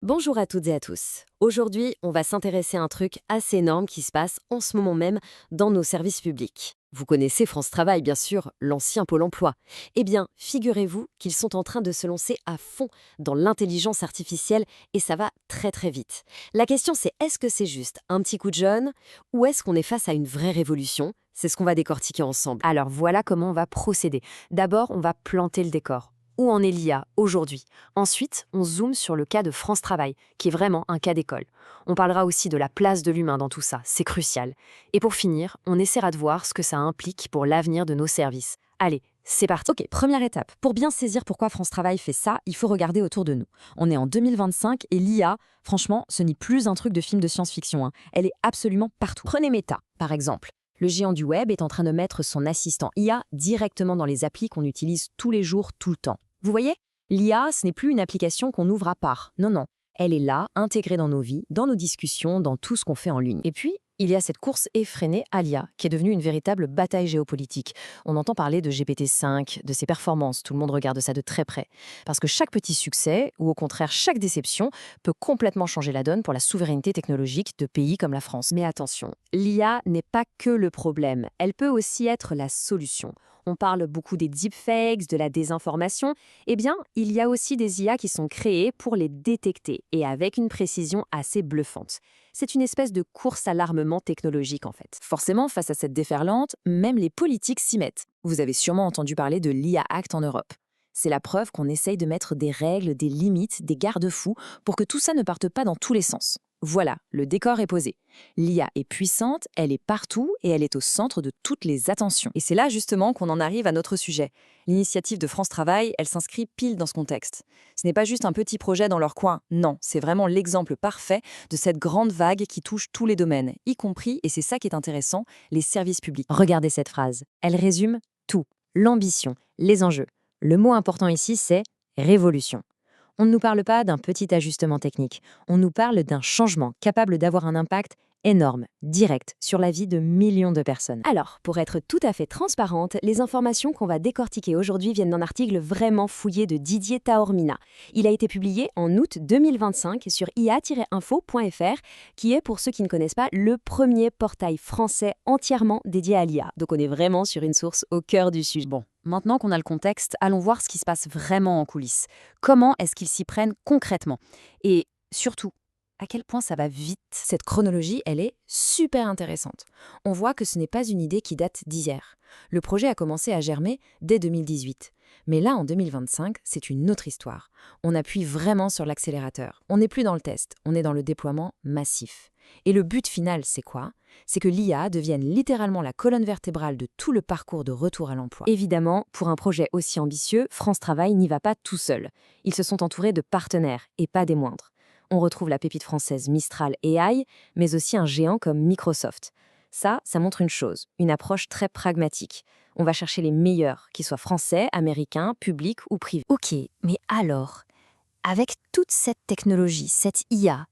Bonjour à toutes et à tous. Aujourd'hui, on va s'intéresser à un truc assez énorme qui se passe en ce moment même dans nos services publics. Vous connaissez France Travail, bien sûr, l'ancien Pôle emploi. Eh bien, figurez-vous qu'ils sont en train de se lancer à fond dans l'intelligence artificielle et ça va très très vite. La question c'est est-ce que c'est juste un petit coup de jeune ou est-ce qu'on est face à une vraie révolution? C'est ce qu'on va décortiquer ensemble. Alors voilà comment on va procéder. D'abord, on va planter le décor. Où en est l'IA aujourd'hui? Ensuite, on zoome sur le cas de France Travail, qui est vraiment un cas d'école. On parlera aussi de la place de l'humain dans tout ça, c'est crucial. Et pour finir, on essaiera de voir ce que ça implique pour l'avenir de nos services. Allez, c'est parti. Ok, première étape. Pour bien saisir pourquoi France Travail fait ça, il faut regarder autour de nous. On est en 2025 et l'IA, franchement, ce n'est plus un truc de film de science-fiction, hein. Elle est absolument partout. Prenez Meta, par exemple. Le géant du web est en train de mettre son assistant IA directement dans les applis qu'on utilise tous les jours, tout le temps. Vous voyez, l'IA, ce n'est plus une application qu'on ouvre à part. Non, non. Elle est là, intégrée dans nos vies, dans nos discussions, dans tout ce qu'on fait en ligne. Et puis, il y a cette course effrénée à l'IA, qui est devenue une véritable bataille géopolitique. On entend parler de GPT-5, de ses performances, tout le monde regarde ça de très près. Parce que chaque petit succès, ou au contraire chaque déception, peut complètement changer la donne pour la souveraineté technologique de pays comme la France. Mais attention, l'IA n'est pas que le problème, elle peut aussi être la solution. On parle beaucoup des deepfakes, de la désinformation. Eh bien, il y a aussi des IA qui sont créées pour les détecter et avec une précision assez bluffante. C'est une espèce de course à l'armement technologique en fait. Forcément, face à cette déferlante, même les politiques s'y mettent. Vous avez sûrement entendu parler de l'IA Act en Europe. C'est la preuve qu'on essaye de mettre des règles, des limites, des garde-fous pour que tout ça ne parte pas dans tous les sens. Voilà, le décor est posé. L'IA est puissante, elle est partout et elle est au centre de toutes les attentions. Et c'est là justement qu'on en arrive à notre sujet. L'initiative de France Travail, elle s'inscrit pile dans ce contexte. Ce n'est pas juste un petit projet dans leur coin, non, c'est vraiment l'exemple parfait de cette grande vague qui touche tous les domaines, y compris, et c'est ça qui est intéressant, les services publics. Regardez cette phrase. Elle résume tout. L'ambition, les enjeux. Le mot important ici, c'est révolution. On ne nous parle pas d'un petit ajustement technique, on nous parle d'un changement capable d'avoir un impact énorme, direct, sur la vie de millions de personnes. Alors, pour être tout à fait transparente, les informations qu'on va décortiquer aujourd'hui viennent d'un article vraiment fouillé de Didier Taormina. Il a été publié en août 2025 sur ia-info.fr, qui est, pour ceux qui ne connaissent pas, le premier portail français entièrement dédié à l'IA. Donc on est vraiment sur une source au cœur du sujet. Bon, maintenant qu'on a le contexte, allons voir ce qui se passe vraiment en coulisses. Comment est-ce qu'ils s'y prennent concrètement? Et surtout, à quel point ça va vite? Cette chronologie, elle est super intéressante. On voit que ce n'est pas une idée qui date d'hier. Le projet a commencé à germer dès 2018. Mais là, en 2025, c'est une autre histoire. On appuie vraiment sur l'accélérateur. On n'est plus dans le test, on est dans le déploiement massif. Et le but final, c'est quoi? C'est que l'IA devienne littéralement la colonne vertébrale de tout le parcours de retour à l'emploi. Évidemment, pour un projet aussi ambitieux, France Travail n'y va pas tout seul. Ils se sont entourés de partenaires, et pas des moindres. On retrouve la pépite française Mistral AI, mais aussi un géant comme Microsoft. Ça montre une chose, une approche très pragmatique. On va chercher les meilleurs, qu'ils soient français, américains, publics ou privés. Ok, mais alors, avec toute cette technologie, cette IA,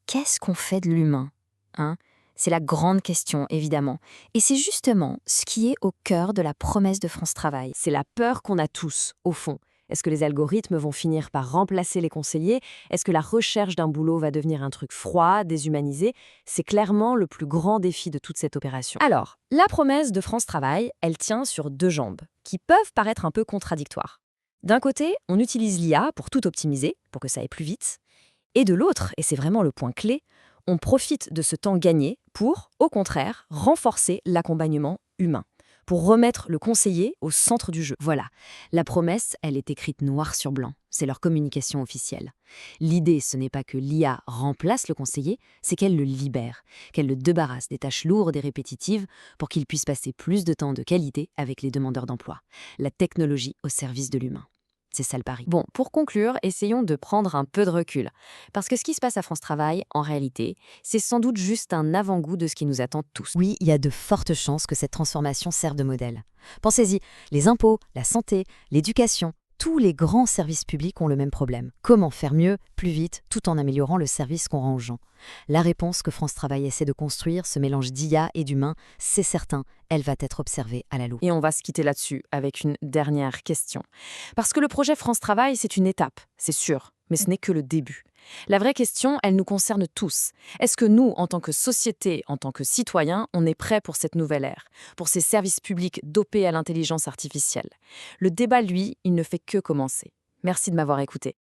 qu'est-ce qu'on fait de l'humain, hein? C'est la grande question, évidemment. Et c'est justement ce qui est au cœur de la promesse de France Travail. C'est la peur qu'on a tous, au fond. Est-ce que les algorithmes vont finir par remplacer les conseillers? Est-ce que la recherche d'un boulot va devenir un truc froid, déshumanisé? C'est clairement le plus grand défi de toute cette opération. Alors, la promesse de France Travail, elle tient sur deux jambes, qui peuvent paraître un peu contradictoires. D'un côté, on utilise l'IA pour tout optimiser, pour que ça aille plus vite. Et de l'autre, et c'est vraiment le point clé, on profite de ce temps gagné pour, au contraire, renforcer l'accompagnement humain, pour remettre le conseiller au centre du jeu. Voilà, la promesse, elle est écrite noir sur blanc, c'est leur communication officielle. L'idée, ce n'est pas que l'IA remplace le conseiller, c'est qu'elle le libère, qu'elle le débarrasse des tâches lourdes et répétitives pour qu'il puisse passer plus de temps de qualité avec les demandeurs d'emploi. La technologie au service de l'humain. C'est ça le pari. Bon, pour conclure, essayons de prendre un peu de recul. Parce que ce qui se passe à France Travail, en réalité, c'est sans doute juste un avant-goût de ce qui nous attend tous. Oui, il y a de fortes chances que cette transformation serve de modèle. Pensez-y, les impôts, la santé, l'éducation, tous les grands services publics ont le même problème. Comment faire mieux, plus vite, tout en améliorant le service qu'on rend aux gens? La réponse que France Travail essaie de construire, ce mélange d'IA et d'humain, c'est certain, elle va être observée à la loupe. Et on va se quitter là-dessus avec une dernière question. Parce que le projet France Travail, c'est une étape, c'est sûr, mais ce n'est que le début. La vraie question, elle nous concerne tous. Est-ce que nous, en tant que société, en tant que citoyens, on est prêts pour cette nouvelle ère, pour ces services publics dopés à l'intelligence artificielle? Le débat, lui, il ne fait que commencer. Merci de m'avoir écouté.